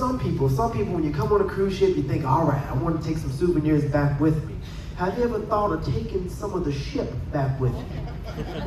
some people, when you come on a cruise ship, you think, all right, I want to take some souvenirs back with me. Have you ever thought of taking some of the ship back with you?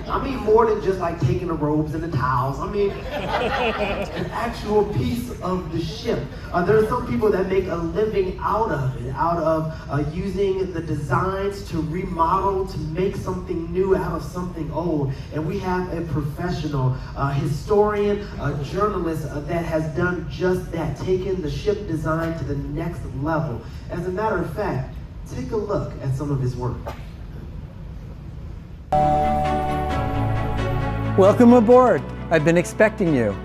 I mean, more than just like taking the robes and the towels. I mean, an actual piece of the ship. There are some people that make a living out of it, using the designs to remodel, to make something new out of something old. And we have a professional historian, a journalist that has done just that, taken the ship design to the next level. As a matter of fact, take a look at some of his work. Welcome aboard. I've been expecting you.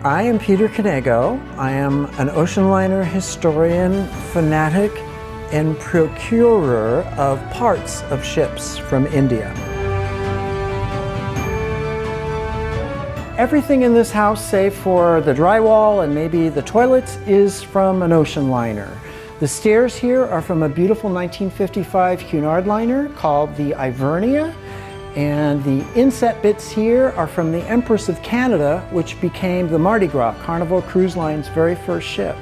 I am Peter Knego. I am an ocean liner historian, fanatic, and procurer of parts of ships from India. Everything in this house, save for the drywall and maybe the toilets, is from an ocean liner. The stairs here are from a beautiful 1955 Cunard liner called the Ivernia, and the inset bits here are from the Empress of Canada, which became the Mardi Gras, Carnival Cruise Line's very first ship.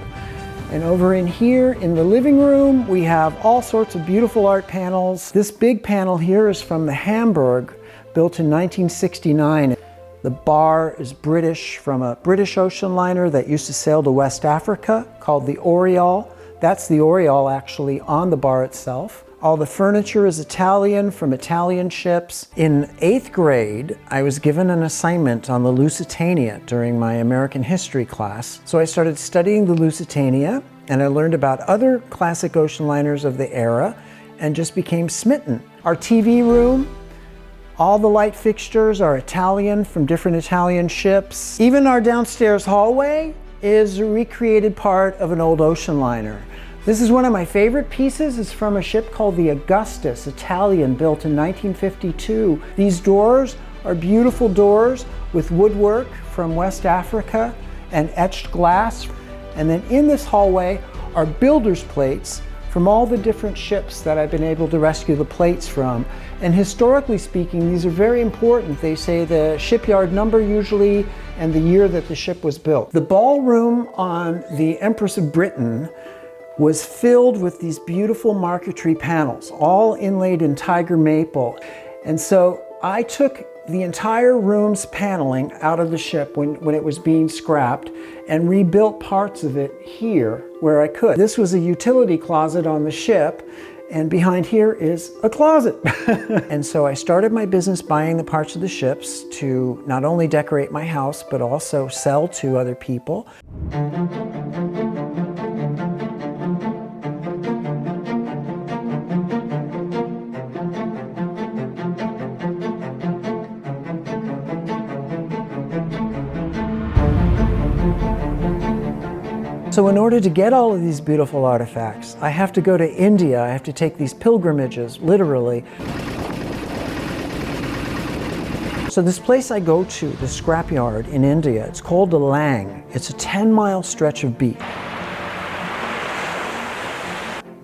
And over in here in the living room, we have all sorts of beautiful art panels. This big panel here is from the Hamburg, built in 1969. The bar is British, from a British ocean liner that used to sail to West Africa called the Oriole. That's the Oriole actually on the bar itself. All the furniture is Italian, from Italian ships. In 8th grade, I was given an assignment on the Lusitania during my American history class. So I started studying the Lusitania, and I learned about other classic ocean liners of the era and just became smitten. Our TV room, all the light fixtures are Italian, from different Italian ships. Even our downstairs hallway is a recreated part of an old ocean liner. This is one of my favorite pieces. It's from a ship called the Augustus, Italian, built in 1952. These doors are beautiful doors with woodwork from West Africa and etched glass. And then in this hallway are builder's plates from all the different ships that I've been able to rescue the plates from. And historically speaking, these are very important. They say the shipyard number usually and the year that the ship was built. The ballroom on the Empress of Britain was filled with these beautiful marquetry panels, all inlaid in tiger maple. And so I took the entire room's paneling out of the ship when it was being scrapped and rebuilt parts of it here where I could. This was a utility closet on the ship, and behind here is a closet. And so I started my business buying the parts of the ships to not only decorate my house, but also sell to other people. So in order to get all of these beautiful artifacts, I have to go to India. I have to take these pilgrimages, literally. So this place I go to, the scrapyard in India, it's called the Lang. It's a 10-mile stretch of beach.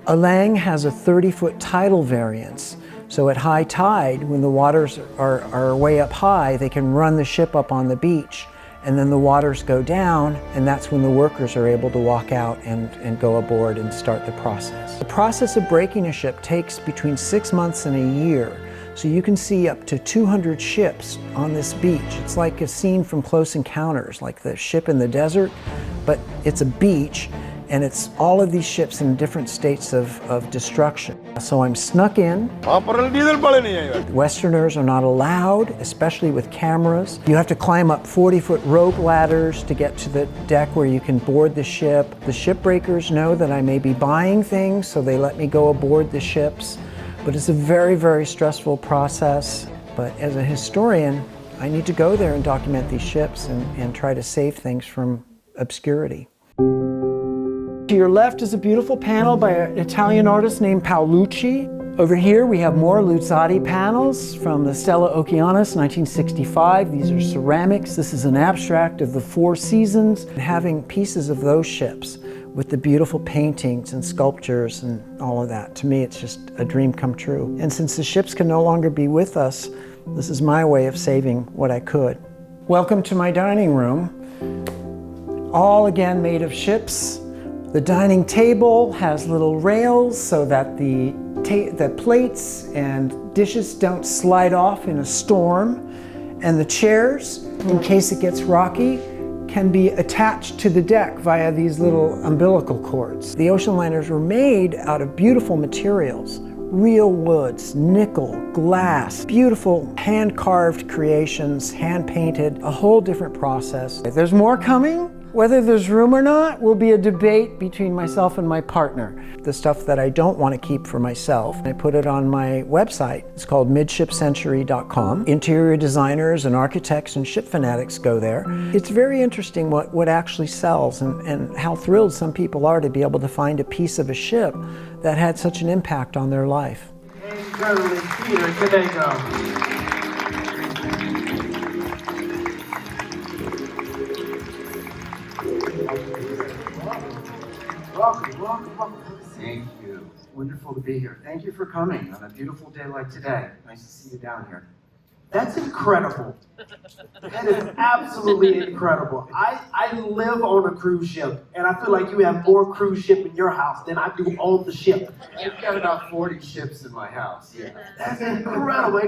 A Lang has a 30-foot tidal variance. So at high tide, when the waters are way up high, they can run the ship up on the beach. And then the waters go down, and that's when the workers are able to walk out and go aboard and start the process. The process of breaking a ship takes between 6 months and a year. So you can see up to 200 ships on this beach. It's like a scene from Close Encounters, like the ship in the desert, but it's a beach, and it's all of these ships in different states of destruction. So I'm snuck in. Westerners are not allowed, especially with cameras. You have to climb up 40-foot rope ladders to get to the deck where you can board the ship. The shipbreakers know that I may be buying things, so they let me go aboard the ships. But it's a very, very stressful process. But as a historian, I need to go there and document these ships and try to save things from obscurity. To your left is a beautiful panel by an Italian artist named Paolucci. Over here we have more Luzzati panels from the Stella Okeanos, 1965. These are ceramics. This is an abstract of the Four Seasons. Having pieces of those ships with the beautiful paintings and sculptures and all of that, to me it's just a dream come true. And since the ships can no longer be with us, this is my way of saving what I could. Welcome to my dining room. All again made of ships. The dining table has little rails so that the plates and dishes don't slide off in a storm. And the chairs, in case it gets rocky, can be attached to the deck via these little umbilical cords. The ocean liners were made out of beautiful materials. Real woods, nickel, glass, beautiful hand-carved creations, hand-painted, a whole different process. If there's more coming, whether there's room or not will be a debate between myself and my partner. The stuff that I don't want to keep for myself, I put it on my website. It's called midshipcentury.com. Interior designers and architects and ship fanatics go there. It's very interesting what actually sells and how thrilled some people are to be able to find a piece of a ship that had such an impact on their life. And journalist Peter Knego. Welcome. Thank you. Wonderful to be here. Thank you for coming on a beautiful day like today. Nice to see you down here. That's incredible. That is absolutely incredible. I live on a cruise ship, and I feel like you have more cruise ship in your house than I do on the ship. I've got about 40 ships in my house, yeah. That's incredible.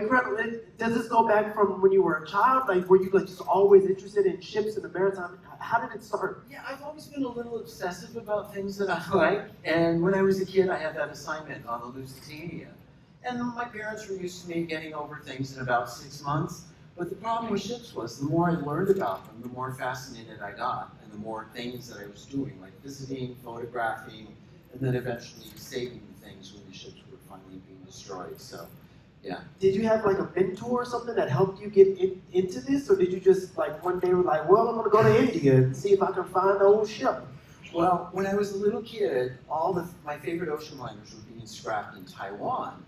Does this go back from when you were a child? Like, were you like just always interested in ships and the maritime? How did it start? Yeah, I've always been a little obsessive about things that I like. And when I was a kid, I had that assignment on the Lusitania. And my parents were used to me getting over things in about 6 months. But the problem with ships was the more I learned about them, the more fascinated I got, and the more things that I was doing, like visiting, photographing, and then eventually saving the things when the ships were finally being destroyed. So, yeah. Did you have like a mentor or something that helped you get into this? Or did you just like one day were like, well, I'm gonna go to India and see if I can find an old ship? Well, when I was a little kid, my favorite ocean liners were being scrapped in Taiwan.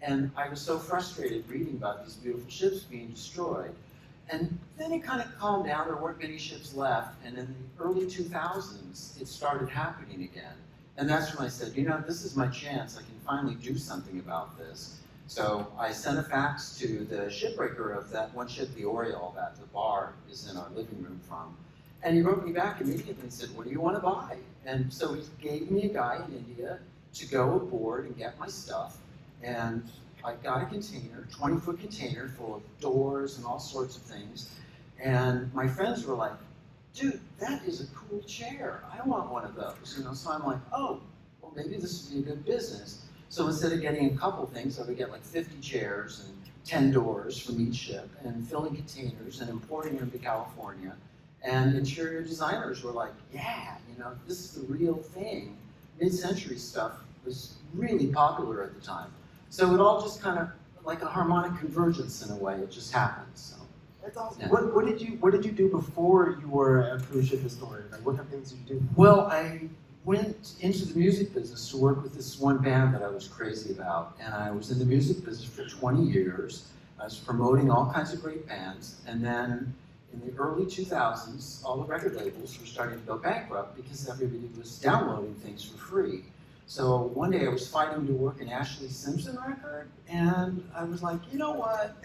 And I was so frustrated reading about these beautiful ships being destroyed. And then it kind of calmed down. There weren't many ships left. And in the early 2000s, it started happening again. And that's when I said, you know, this is my chance. I can finally do something about this. So I sent a fax to the shipbreaker of that one ship, the Oriole, that the bar is in our living room from. And he wrote me back immediately and said, what do you want to buy? And so he gave me a guy in India to go aboard and get my stuff. And I got a container, 20-foot container full of doors and all sorts of things. And my friends were like, dude, that is a cool chair. I want one of those. You know, so I'm like, oh, well, maybe this would be a good business. So instead of getting a couple things, I would get like 50 chairs and 10 doors from each ship and filling containers and importing them to California. And interior designers were like, yeah, you know, this is the real thing. Mid-century stuff was really popular at the time. So it all just kind of like a harmonic convergence in a way. It just happened. So that's awesome. Yeah. What did you do before you were a cruise ship historian? Like, what kind of things did you do? Well, I went into the music business to work with this one band that I was crazy about, and I was in the music business for 20 years. I was promoting all kinds of great bands, and then in the early 2000s, all the record labels were starting to go bankrupt because everybody was downloading things for free. So one day I was fighting to work an Ashley Simpson record, and I was like, you know what?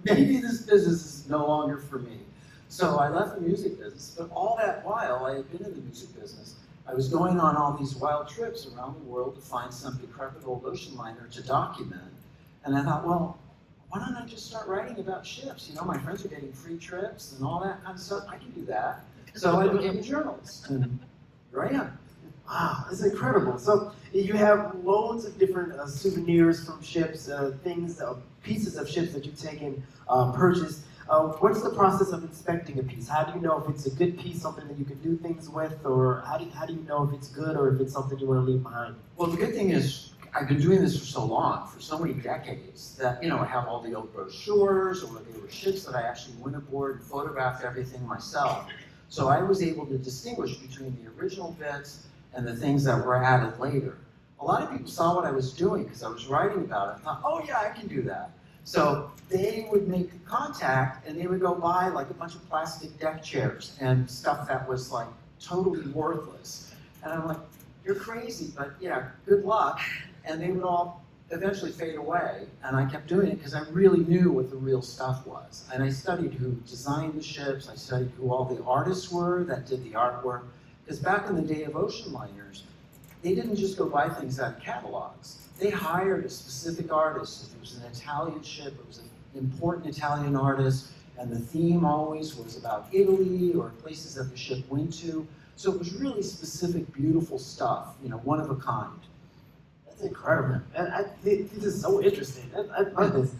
Maybe this business is no longer for me. So I left the music business, but all that while I had been in the music business, I was going on all these wild trips around the world to find some decrepit old ocean liner to document. And I thought, well, why don't I just start writing about ships? You know, my friends are getting free trips and all that kind of stuff. I can do that. So I became a journalist, and here I am. Wow, that's incredible. So you have loads of different souvenirs from ships, things, pieces of ships that you've taken, purchased. What's the process of inspecting a piece? How do you know if it's a good piece, something that you can do things with, or how do you know if it's good or if it's something you want to leave behind? Well, the good thing is I've been doing this for so long, for so many decades, that, you know, I have all the old brochures, or they were ships that I actually went aboard and photographed everything myself. So I was able to distinguish between the original bits and the things that were added later. A lot of people saw what I was doing because I was writing about it and thought, oh yeah, I can do that. So they would make contact and they would go buy like a bunch of plastic deck chairs and stuff that was like totally worthless. And I'm like, you're crazy, but yeah, good luck. And they would all eventually fade away, and I kept doing it because I really knew what the real stuff was. And I studied who designed the ships, I studied who all the artists were that did the artwork, because back in the day of ocean liners, they didn't just go buy things out of catalogs. They hired a specific artist. If it was an Italian ship, it was an important Italian artist, and the theme always was about Italy or places that the ship went to. So it was really specific, beautiful stuff, you know, one of a kind. That's incredible. This is so interesting. I love this.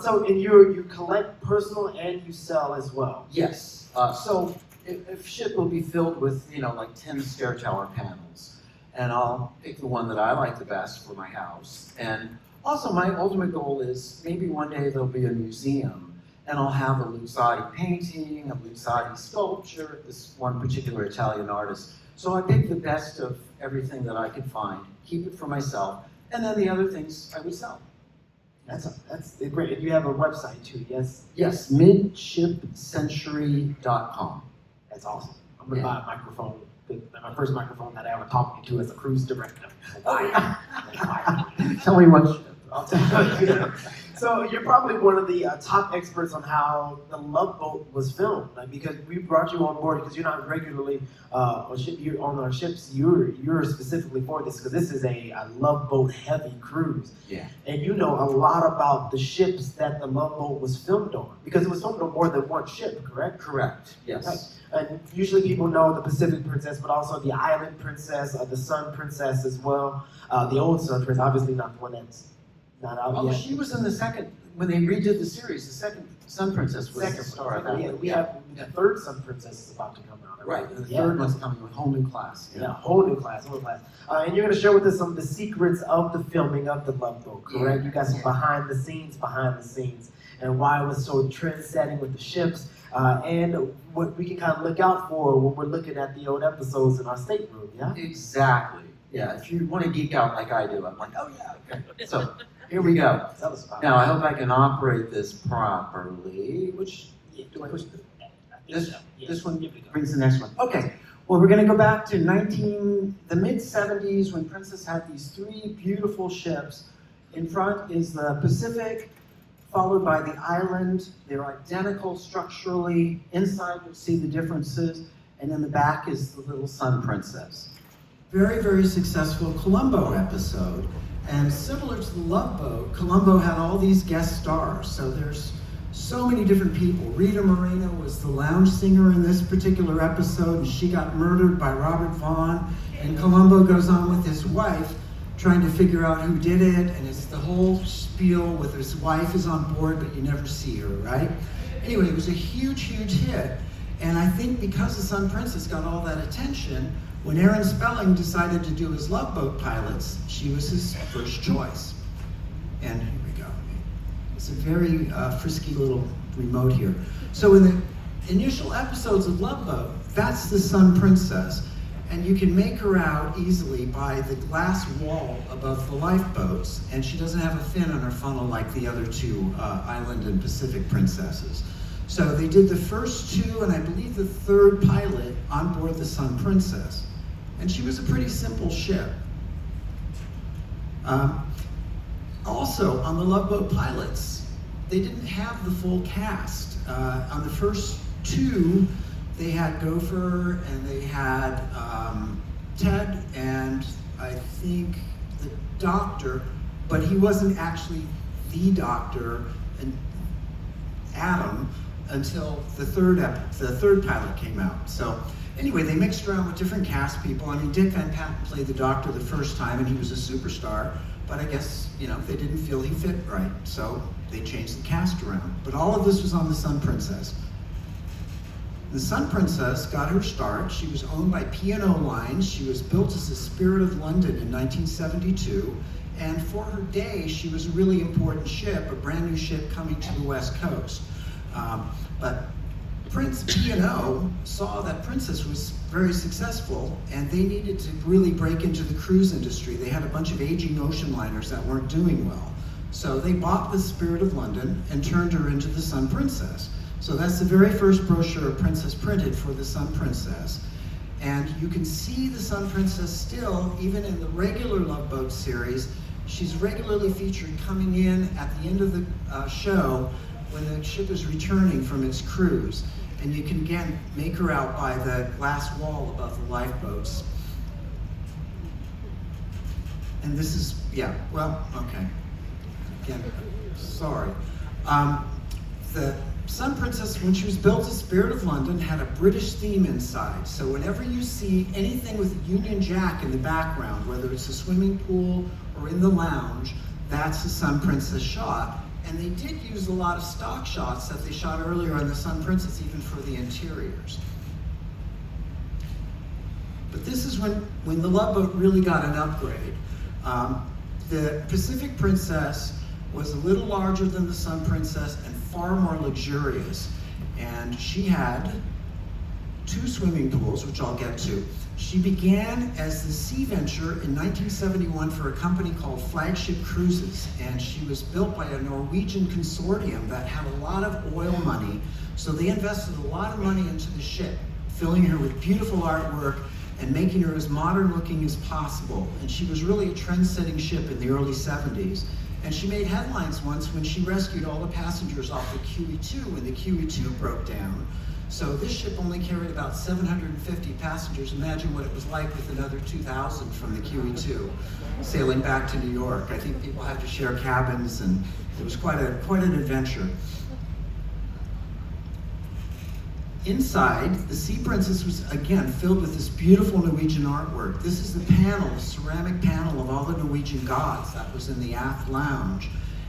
So, and you collect personal and you sell as well. Yes. So if ship will be filled with, you know, like 10 stair tower panels, and I'll pick the one that I like the best for my house. And also my ultimate goal is maybe one day there'll be a museum and I'll have a Luzzati painting, a Luzzati sculpture, this one particular Italian artist. So I pick the best of everything that I could find, keep it for myself, and then the other things I would sell. That's great. And you have a website too, yes? Yes, midshipcentury.com. That's awesome. I'm gonna buy a microphone. My first microphone that I ever talked to as a cruise director. Tell me what ship. I'll tell you. So you're probably one of the top experts on how the Love Boat was filmed, like, because we brought you on board because you're not regularly on ship. You're on our ships. You're specifically for this because this is a Love Boat heavy cruise. Yeah. And you know a lot about the ships that the Love Boat was filmed on because it was filmed on more than one ship, correct? Correct. Yes. Right. And usually people know the Pacific Princess, but also the Island Princess, the Sun Princess as well. The old Sun Princess, obviously not the one that's not out Oh, yet. she was in the second, when they redid the series, the second Sun Princess was the star of that. Yeah, we have the third Sun Princess is about to come out. Right, and the third one's coming with whole new class. Yeah, whole new class. And you're going to share with us some of the secrets of the filming of the Love Boat, correct? You got some behind the scenes, and why it was so trend-setting with the ships, and what we can kind of look out for when we're looking at the old episodes in our stateroom, yeah? Exactly. Yeah, if you want to geek out like I do, I'm like, oh yeah, okay. So, here we go. Tell us about Now, I hope I can operate this properly, which, do I push this one brings the next one. Okay, well, we're going to go back to the mid-70s when Princess had these three beautiful ships. In front is the Pacific, followed by the Island. They're identical structurally. Inside, you'll see the differences. And in the back is the little Sun Princess. Very, very successful Columbo episode. And similar to the Love Boat, Columbo had all these guest stars. So there's so many different people. Rita Moreno was the lounge singer in this particular episode, and she got murdered by Robert Vaughn. And Columbo goes on with his wife, trying to figure out who did it, and it's the whole spiel with his wife is on board, but you never see her, right? Anyway, it was a huge, huge hit. And I think because the Sun Princess got all that attention, when Aaron Spelling decided to do his Love Boat pilots, she was his first choice. And here we go. It's a very frisky little remote here. So in the initial episodes of Love Boat, that's the Sun Princess. And you can make her out easily by the glass wall above the lifeboats, and she doesn't have a fin on her funnel like the other two Island and Pacific princesses. So they did the first two, and I believe the third pilot on board the Sun Princess. And she was a pretty simple ship. Also, on the Love Boat pilots, they didn't have the full cast. On the first two, they had Gopher, and they had Ted, and I think the doctor, but he wasn't actually the doctor, and Adam, until the third pilot came out. So anyway, they mixed around with different cast people. I mean, Dick Van Patten played the doctor the first time, and he was a superstar, but I guess, you know, they didn't feel he fit right, so they changed the cast around. But all of this was on the Sun Princess. The Sun Princess got her start. She was owned by P&O Lines. She was built as the Spirit of London in 1972. And for her day, she was a really important ship, a brand new ship coming to the West Coast. But Prince P&O saw that Princess was very successful, and they needed to really break into the cruise industry. They had a bunch of aging ocean liners that weren't doing well. So they bought the Spirit of London and turned her into the Sun Princess. So that's the very first brochure Princess printed for the Sun Princess. And you can see the Sun Princess still, even in the regular Love Boat series, She's regularly featured coming in at the end of the show when the ship is returning from its cruise. And you can again make her out by the glass wall above the lifeboats. And this is, yeah, well, okay. Again, sorry. The Sun Princess, when she was built as Spirit of London, had a British theme inside. So whenever you see anything with a Union Jack in the background, whether it's a swimming pool or in the lounge, that's a Sun Princess shot. And they did use a lot of stock shots that they shot earlier on the Sun Princess, even for the interiors. But this is when the Love Boat really got an upgrade. The Pacific Princess was a little larger than the Sun Princess and far more luxurious. And she had 2 swimming pools, which I'll get to. She began as the Sea Venture in 1971 for a company called Flagship Cruises, and she was built by a Norwegian consortium that had a lot of oil money, so they invested a lot of money into the ship, filling her with beautiful artwork and making her as modern looking as possible. And she was really a trend-setting ship in the early 70s. And she made headlines once when she rescued all the passengers off the QE2 when the QE2 broke down. So this ship only carried about 750 passengers. Imagine what it was like with another 2,000 from the QE2 sailing back to New York. I think people had to share cabins, and it was quite an adventure. Inside, the Sea Princess was again filled with this beautiful Norwegian artwork. This is the panel, the ceramic panel of all the Norwegian gods that was in the aft lounge.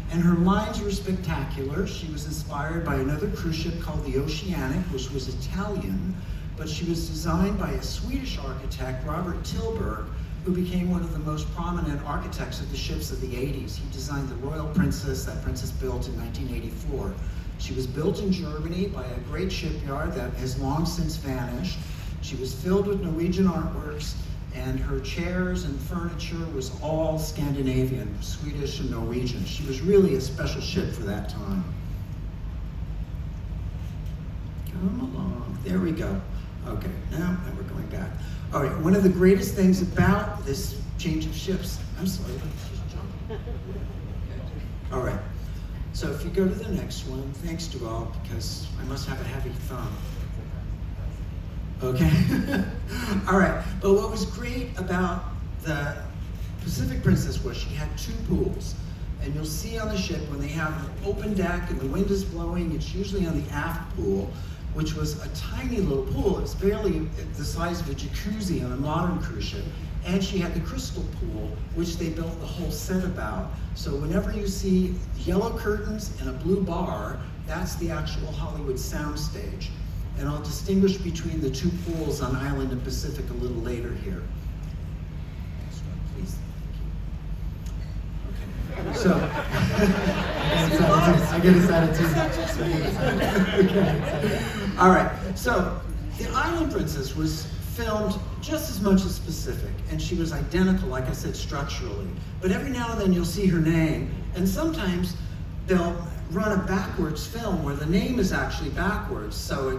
And her lines were spectacular. She was inspired by another cruise ship called the Oceanic, which was Italian, but she was designed by a Swedish architect, Robert Tilberg, who became one of the most prominent architects of the ships of the 80s. He designed the Royal Princess, that Princess built in 1984. She was built in Germany by a great shipyard that has long since vanished. She was filled with Norwegian artworks, and her chairs and furniture was all Scandinavian, Swedish and Norwegian. She was really a special ship for that time. Come along, there we go. Okay, now we're going back. All right, one of the greatest things about this change of ships, I'm sorry, just jump. All right, so if you go to the next one, thanks DuVaul, because I must have a heavy thumb. Okay, all right, but what was great about the Pacific Princess was she had 2 pools. And you'll see on the ship when they have an open deck and the wind is blowing, it's usually on the aft pool, which was a tiny little pool. It's barely the size of a jacuzzi on a modern cruise ship. And she had the crystal pool, which they built the whole set about. So whenever you see yellow curtains and a blue bar, that's the actual Hollywood soundstage. And I'll distinguish between the 2 pools on Island and Pacific a little later here. Next one, please. Okay. So, I get excited too. okay. All right. So, the Island Princess was filmed just as much as Pacific, and she was identical, like I said, structurally. But every now and then you'll see her name, and sometimes they'll run a backwards film where the name is actually backwards. So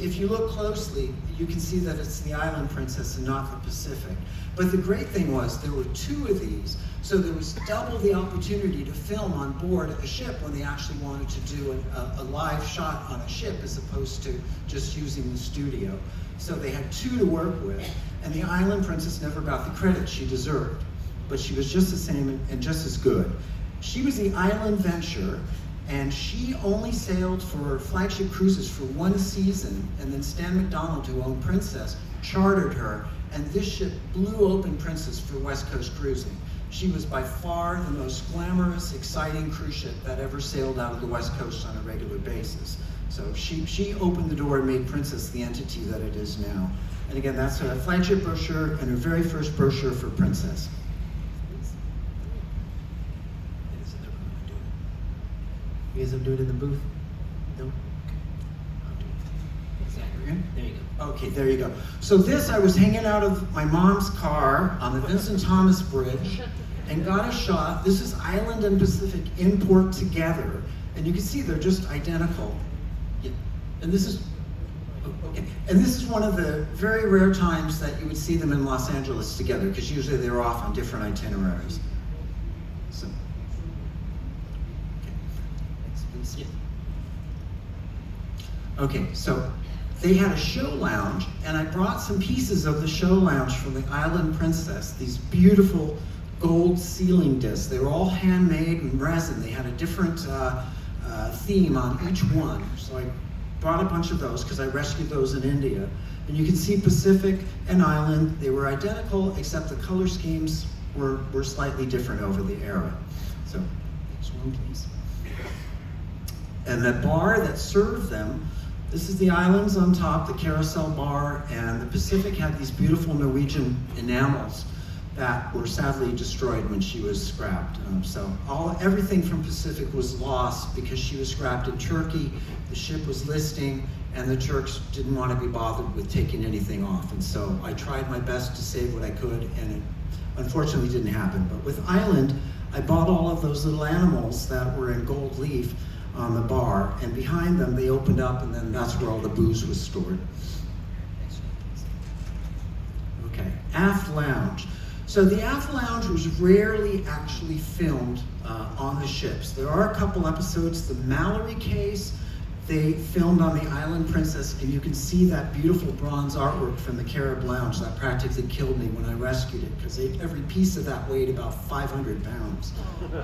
if you look closely, you can see that it's the Island Princess and not the Pacific. But the great thing was there were 2 of these, so there was double the opportunity to film on board a ship when they actually wanted to do a live shot on a ship as opposed to just using the studio. So they had 2 to work with, and the Island Princess never got the credit she deserved, but she was just the same and just as good. She was the Island Venture, and she only sailed for Flagship Cruises for 1 season, and then Stan McDonald, who owned Princess, chartered her, and this ship blew open Princess for West Coast cruising. She was by far the most glamorous, exciting cruise ship that ever sailed out of the West Coast on a regular basis. So she opened the door and made Princess the entity that it is now. And again, that's a flagship brochure and her very first brochure for Princess. You guys have to do it in the booth? No? Okay. I'll do it. Is that good? There you go. Okay, there you go. So this, I was hanging out of my mom's car on the Vincent Thomas Bridge and got a shot. This is Island and Pacific in port together. And you can see they're just identical. Yeah. And this is, okay. And this is one of the very rare times that you would see them in Los Angeles together, because usually they're off on different itineraries. Okay, so they had a show lounge, and I brought some pieces of the show lounge from the Island Princess, these beautiful gold ceiling discs. They were all handmade in resin. They had a different theme on each one. So I brought a bunch of those because I rescued those in India. And you can see Pacific and Island, they were identical, except the color schemes were slightly different over the era. So, next one, please. And the bar that served them, this is the Islands on top, the carousel bar, and the Pacific had these beautiful Norwegian enamels that were sadly destroyed when she was scrapped. So everything from Pacific was lost because she was scrapped in Turkey, the ship was listing, and the Turks didn't want to be bothered with taking anything off. And so I tried my best to save what I could, and it unfortunately didn't happen. But with Island, I bought all of those little animals that were in gold leaf on the bar, and behind them they opened up, and then that's where all the booze was stored. Okay, aft lounge. So the aft lounge was rarely actually filmed on the ships. There are a couple episodes. The Mallory case, they filmed on the Island Princess, and you can see that beautiful bronze artwork from the Carib Lounge. That practically killed me when I rescued it, because every piece of that weighed about 500 pounds.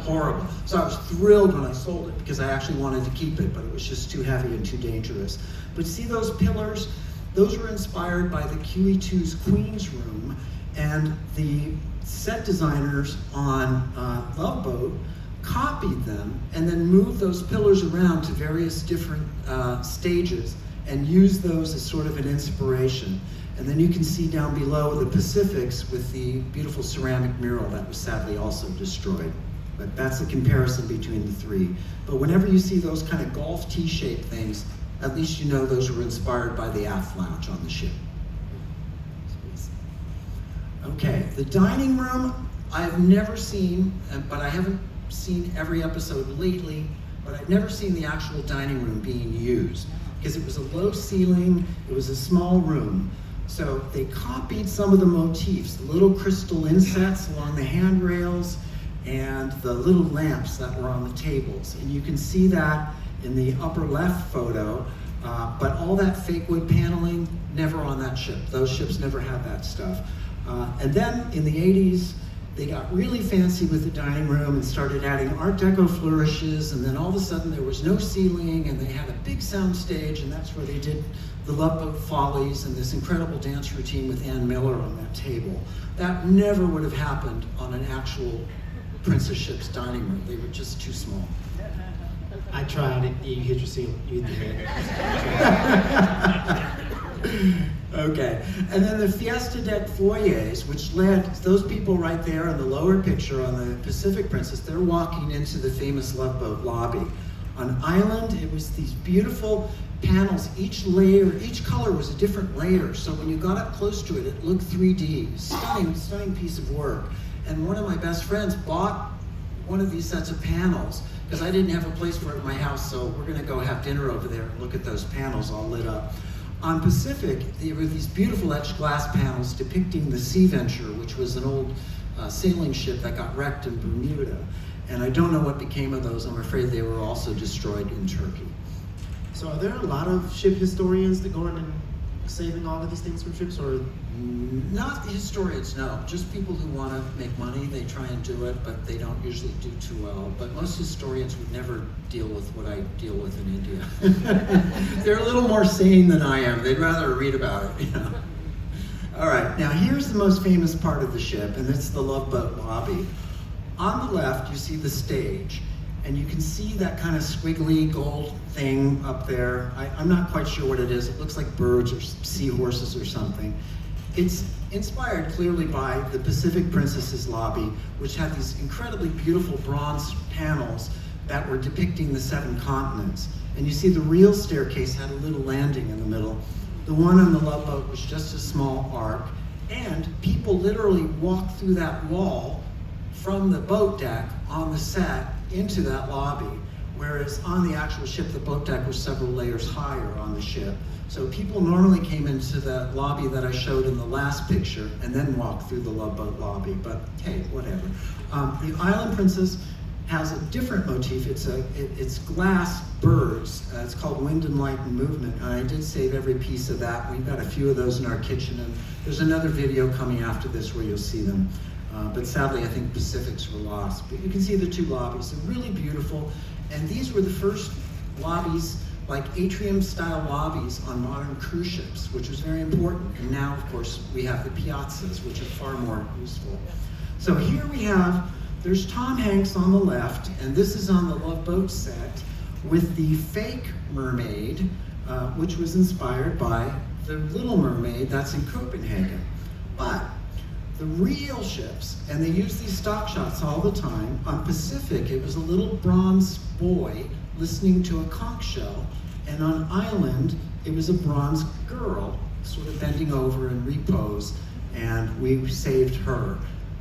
Horrible. So I was thrilled when I sold it, because I actually wanted to keep it, but it was just too heavy and too dangerous. But see those pillars? Those were inspired by the QE2's Queen's Room, and the set designers on Love Boat copied them and then moved those pillars around to various different stages and used those as sort of an inspiration. And then you can see down below the Pacifics with the beautiful ceramic mural that was sadly also destroyed. But that's a comparison between the three. But whenever you see those kind of golf tee-shaped things, at least you know those were inspired by the aft lounge on the ship. Okay, the dining room, I've never seen, but I haven't seen every episode lately, but I've never seen the actual dining room being used, because it was a low ceiling, it was a small room. So they copied some of the motifs, the little crystal insets along the handrails and the little lamps that were on the tables. And you can see that in the upper left photo, but all that fake wood paneling, never on that ship. Those ships never had that stuff. And then in the 80s, they got really fancy with the dining room and started adding Art Deco flourishes, and then all of a sudden there was no ceiling, and they had a big sound stage, and that's where they did the Love Boat Follies and this incredible dance routine with Ann Miller on that table. That never would have happened on an actual Princess ship's dining room. They were just too small. I tried it. You hit your ceiling. You hit the head. Okay, and then the Fiesta Deck foyers, which led those people right there in the lower picture on the Pacific Princess, they're walking into the famous Love Boat lobby. On Island, it was these beautiful panels. Each layer, each color was a different layer, so when you got up close to it, it looked 3D. Stunning, stunning piece of work. And one of my best friends bought one of these sets of panels, because I didn't have a place for it in my house, so we're gonna go have dinner over there and look at those panels all lit up. On Pacific, there were these beautiful etched glass panels depicting the Sea Venture, which was an old sailing ship that got wrecked in Bermuda. And I don't know what became of those. I'm afraid they were also destroyed in Turkey. So are there a lot of ship historians that go in and saving all of these things from ships, or? Not historians, no. Just people who want to make money, they try and do it, but they don't usually do too well. But most historians would never deal with what I deal with in India. They're a little more sane than I am. They'd rather read about it, you know. All right, now here's the most famous part of the ship, and it's the Love Boat lobby. On the left, you see the stage, and you can see that kind of squiggly gold thing up there. I'm not quite sure what it is. It looks like birds or seahorses or something. It's inspired clearly by the Pacific Princess's lobby, which had these incredibly beautiful bronze panels that were depicting the 7 continents. And you see the real staircase had a little landing in the middle. The one on the Love Boat was just a small arc, and people literally walked through that wall from the boat deck on the set into that lobby, whereas on the actual ship, the boat deck was several layers higher on the ship. So people normally came into the lobby that I showed in the last picture and then walked through the Love Boat lobby, but hey, whatever. The Island Princess has a different motif. It's glass birds. It's called Wind and Light and Movement, and I did save every piece of that. We've got a few of those in our kitchen, and there's another video coming after this where you'll see them. But sadly, I think Pacifics were lost. But you can see the two lobbies. They're really beautiful, and these were the first lobbies, like atrium-style lobbies on modern cruise ships, which was very important. And now, of course, we have the piazzas, which are far more useful. So here we have, there's Tom Hanks on the left, and this is on the Love Boat set with the fake mermaid, which was inspired by the Little Mermaid that's in Copenhagen. But the real ships, and they use these stock shots all the time, on Pacific, it was a little bronze boy listening to a conch shell, and on Island, it was a bronze girl sort of bending over in repose, and we saved her.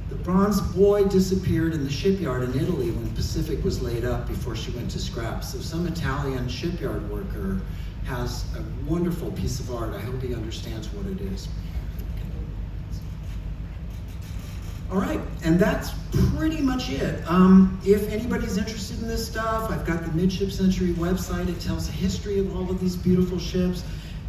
The bronze boy disappeared in the shipyard in Italy when Pacific was laid up before she went to scrap. So some Italian shipyard worker has a wonderful piece of art. I hope he understands what it is. All right, and that's pretty much it. If anybody's interested in this stuff, I've got the Midship Century website. It tells the history of all of these beautiful ships.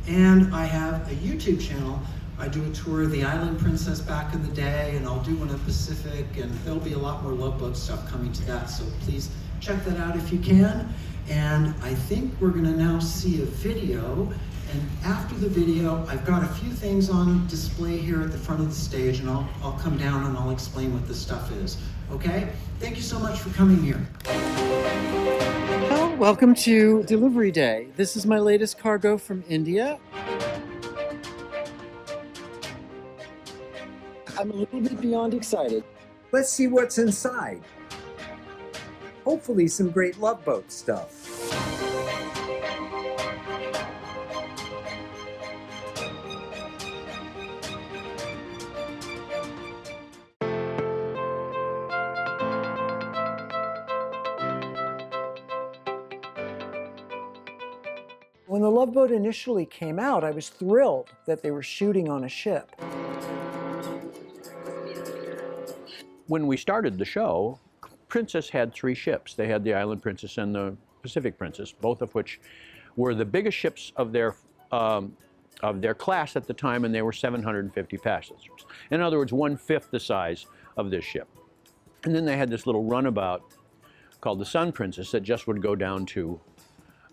And I have a YouTube channel. I do a tour of the Island Princess back in the day, and I'll do one of Pacific, and there'll be a lot more Love Boat stuff coming to that, so please check that out if you can. And I think we're gonna now see a video, and after the video, I've got a few things on display here at the front of the stage, and I'll come down and I'll explain what this stuff is, okay? Thank you so much for coming here. Well, welcome to delivery day. This is my latest cargo from India. I'm a little bit beyond excited. Let's see what's inside. Hopefully some great Love Boat stuff. When the Love Boat initially came out, I was thrilled that they were shooting on a ship. When we started the show, Princess had 3 ships. They had the Island Princess and the Pacific Princess, both of which were the biggest ships of their class at the time, and they were 750 passengers. In other words, 1/5 the size of this ship. And then they had this little runabout called the Sun Princess that just would go down to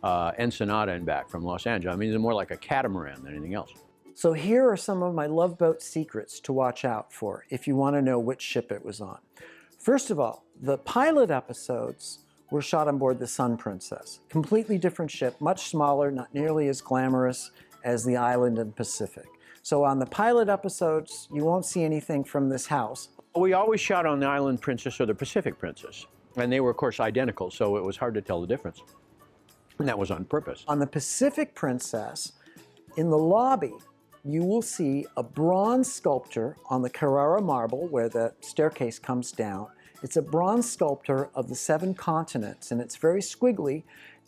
Ensenada and back from Los Angeles. I mean, they're more like a catamaran than anything else. So here are some of my Love Boat secrets to watch out for if you want to know which ship it was on. First of all, the pilot episodes were shot on board the Sun Princess. Completely different ship, much smaller, not nearly as glamorous as the Island and Pacific. So on the pilot episodes, you won't see anything from this house. We always shot on the Island Princess or the Pacific Princess, and they were, of course, identical, so it was hard to tell the difference. And that was on purpose. On the Pacific Princess, in the lobby, you will see a bronze sculpture on the Carrara marble where the staircase comes down. It's a bronze sculpture of the 7 continents, and it's very squiggly.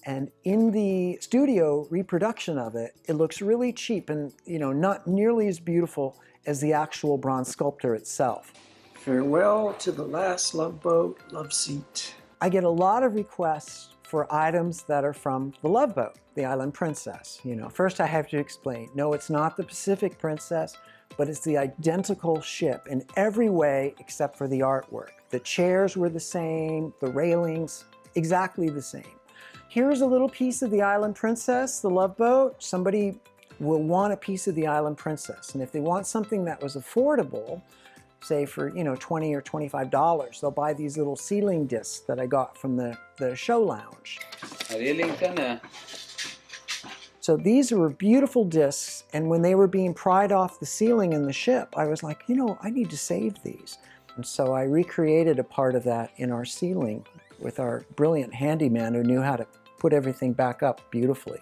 And in the studio reproduction of it, it looks really cheap and, you know, not nearly as beautiful as the actual bronze sculpture itself. Farewell to the last Love Boat, love seat. I get a lot of requests for items that are from the Love Boat, the Island Princess. You know, first I have to explain, no, it's not the Pacific Princess, but it's the identical ship in every way except for the artwork. The chairs were the same, the railings, exactly the same. Here's a little piece of the Island Princess, the Love Boat. Somebody will want a piece of the Island Princess, and if they want something that was affordable, say for, you know, $20 or $25, they'll buy these little ceiling discs that I got from the show lounge. So these were beautiful discs, and when they were being pried off the ceiling in the ship, I was like, you know, I need to save these. And so I recreated a part of that in our ceiling with our brilliant handyman who knew how to put everything back up beautifully.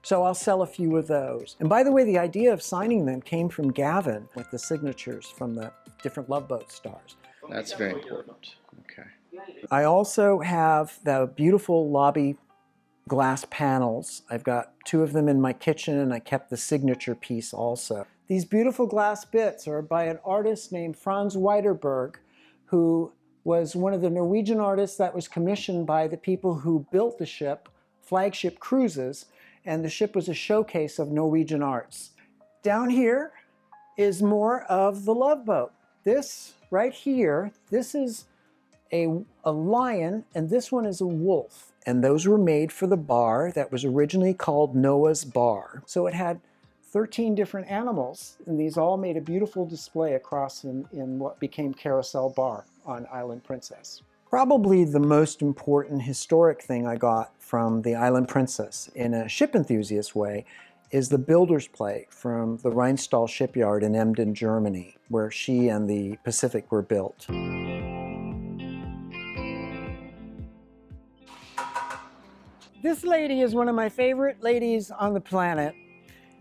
So I'll sell a few of those. And by the way, the idea of signing them came from Gavin with the signatures from the different Love Boat stars. That's very important. Okay. I also have the beautiful lobby glass panels. I've got 2 of them in my kitchen, and I kept the signature piece also. These beautiful glass bits are by an artist named Franz Weiderberg, who was one of the Norwegian artists that was commissioned by the people who built the ship, Flagship Cruises, and the ship was a showcase of Norwegian arts. Down here is more of the Love Boat. This right here, this is a lion, and this one is a wolf. And those were made for the bar that was originally called Noah's Bar. So it had 13 different animals, and these all made a beautiful display across in what became Carousel Bar on Island Princess. Probably the most important historic thing I got from the Island Princess in a ship enthusiast way is the builder's plate from the Rheinstall shipyard in Emden, Germany, where she and the Pacific were built. This lady is one of my favorite ladies on the planet,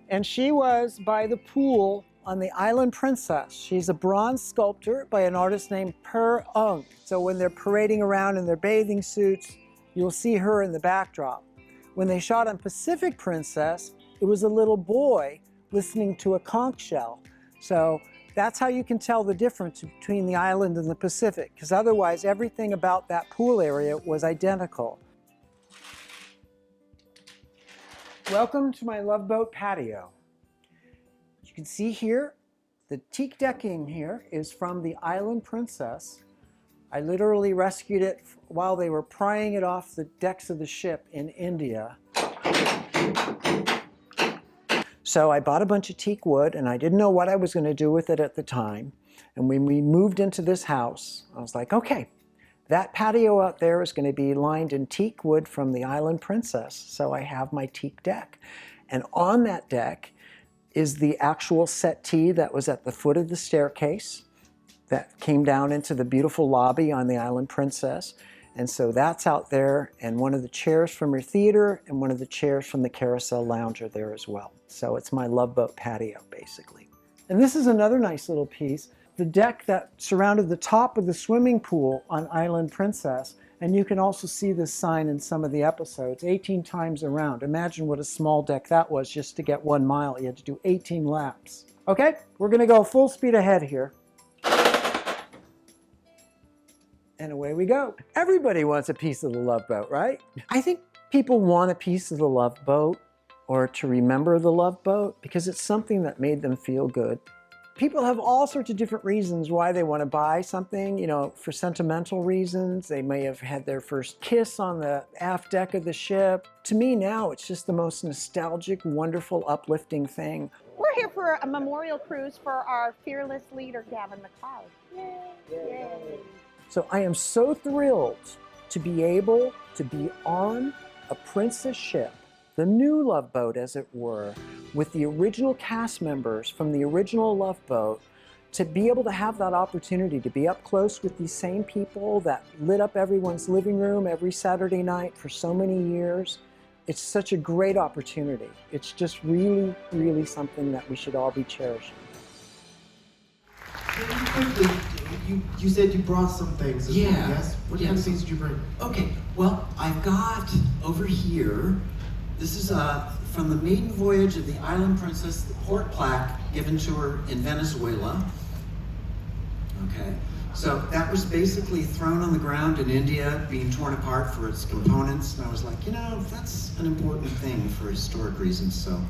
and she was by the pool on the Island Princess. She's a bronze sculptor by an artist named Per Ung. So when they're parading around in their bathing suits, you'll see her in the backdrop. When they shot on Pacific Princess, it was a little boy listening to a conch shell. So that's how you can tell the difference between the island and the Pacific, because otherwise everything about that pool area was identical. Welcome to my Love Boat patio. You can see here, the teak decking here is from the Island Princess. I literally rescued it while they were prying it off the decks of the ship in India. So I bought a bunch of teak wood, and I didn't know what I was going to do with it at the time. And when we moved into this house, I was like, okay, that patio out there is going to be lined in teak wood from the Island Princess. So I have my teak deck. And on that deck is the actual settee that was at the foot of the staircase that came down into the beautiful lobby on the Island Princess. And so that's out there, and one of the chairs from her theater and one of the chairs from the Carousel Lounge are there as well. So it's my Love Boat patio, basically. And this is another nice little piece. The deck that surrounded the top of the swimming pool on Island Princess, and you can also see this sign in some of the episodes, 18 times around. Imagine what a small deck that was just to get 1 mile. You had to do 18 laps. Okay, we're gonna go full speed ahead here. And away we go. Everybody wants a piece of the Love Boat, right? I think people want a piece of the Love Boat or to remember the Love Boat because it's something that made them feel good. People have all sorts of different reasons why they want to buy something, you know, for sentimental reasons. They may have had their first kiss on the aft deck of the ship. To me now, it's just the most nostalgic, wonderful, uplifting thing. We're here for a memorial cruise for our fearless leader, Gavin McLeod. Yay! Yay! So I am so thrilled to be able to be on a princess ship, the new Love Boat as it were, with the original cast members from the original Love Boat, to be able to have that opportunity to be up close with these same people that lit up everyone's living room every Saturday night for so many years. It's such a great opportunity. It's just really, really something that we should all be cherishing. Quickly, you said you brought some things. Yeah. Yes? What kind of things did you bring? Okay, well, I've got over here, this is from the maiden voyage of the Island Princess, the port plaque given to her in Venezuela. Okay, so that was basically thrown on the ground in India, being torn apart for its components. And I was like, you know, that's an important thing for historic reasons, so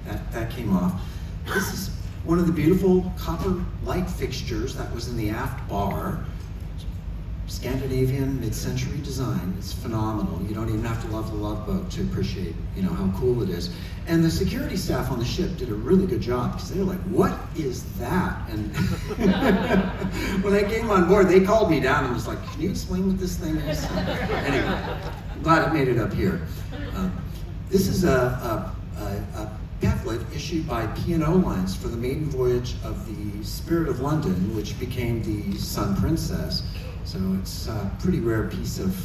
that came off. This is one of the beautiful copper light fixtures that was in the aft bar. Scandinavian mid-century design. It's phenomenal. You don't even have to love the Love Boat to appreciate, you know, how cool it is. And the security staff on the ship did a really good job because they were like, "What is that?" And when I came on board, they called me down and was like, "Can you explain what this thing is?" Anyway, I'm glad it made it up here. This is a pamphlet issued by P&O Lines for the maiden voyage of the Spirit of London, which became the Sun Princess. So it's a pretty rare piece of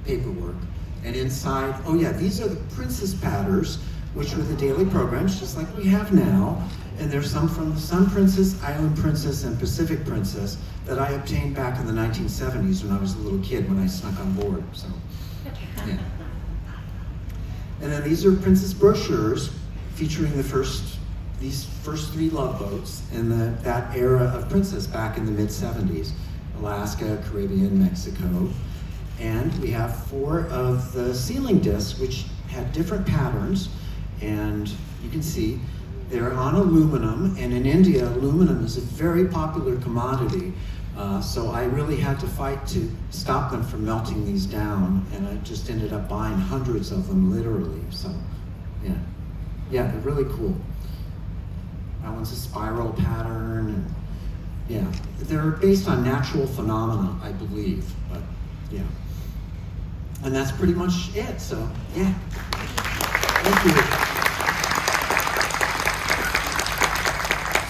paperwork. And inside, oh yeah, these are the princess patters, which were the daily programs, just like we have now. And there's some from the Sun Princess, Island Princess, and Pacific Princess that I obtained back in the 1970s when I was a little kid when I snuck on board, so, yeah. And then these are princess brochures featuring these first 3 Love Boats in that era of princess back in the mid-70s. Alaska, Caribbean, Mexico. And we have 4 of the sealing discs, which had different patterns. And you can see they're on aluminum. And in India, aluminum is a very popular commodity. So I really had to fight to stop them from melting these down. And I just ended up buying hundreds of them, literally. So, yeah. Yeah, they're really cool. That one's a spiral pattern. And, yeah, they're based on natural phenomena, I believe. But, yeah. And that's pretty much it, so yeah. Thank you.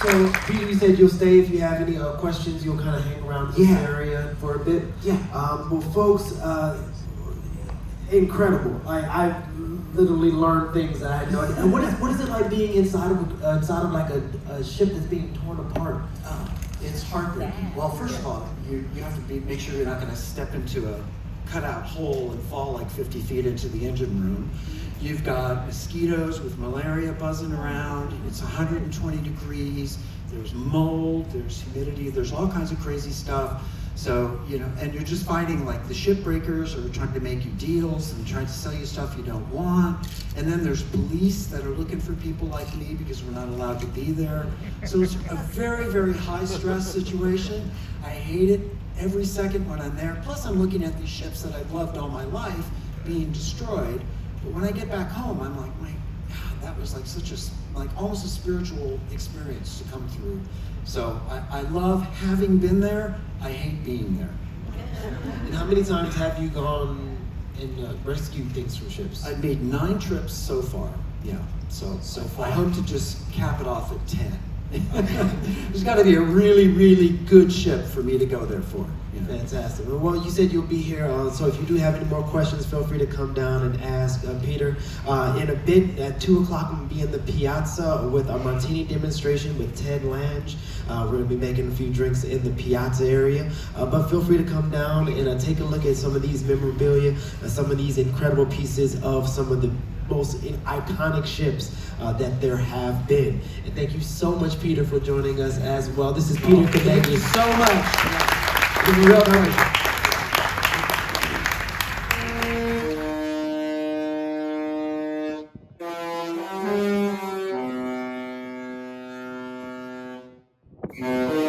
So, Peter, you said you'll stay if you have any questions. You'll kind of hang around this area for a bit. Yeah. Well, folks, incredible. I've literally learned things that I had no idea. And what is it like being inside of like a ship that's being torn apart? It's heartbreaking. Well, first of all, you have to make sure you're not going to step into a cutout hole and fall like 50 feet into the engine room. You've got mosquitoes with malaria buzzing around. It's 120 degrees. There's mold, there's humidity, there's all kinds of crazy stuff. So, you know, and you're just fighting like the shipbreakers are trying to make you deals and trying to sell you stuff you don't want. And then there's police that are looking for people like me because we're not allowed to be there. So it's a very, very high stress situation. I hate it every second when I'm there. Plus I'm looking at these ships that I've loved all my life being destroyed. But when I get back home, I'm like, my God, that was like such a, like almost a spiritual experience to come through. So I love having been there. I hate being there. And how many times have you gone and rescued things from ships? I've made 9 trips so far. Yeah. So I hope to just cap it off at 10. There's got to be a really, really good ship for me to go there for. Yeah. Fantastic. Well, you said you'll be here, so if you do have any more questions, feel free to come down and ask Peter. In a bit, at 2 o'clock, I'm going to be in the piazza with a martini demonstration with Ted Lange. We're going to be making a few drinks in the piazza area. But feel free to come down and take a look at some of these memorabilia, some of these incredible pieces of some of the most iconic ships that there have been. And thank you so much, Peter, for joining us as well. This is Peter Knego. Thank you so much. Give me a real nice. Yeah.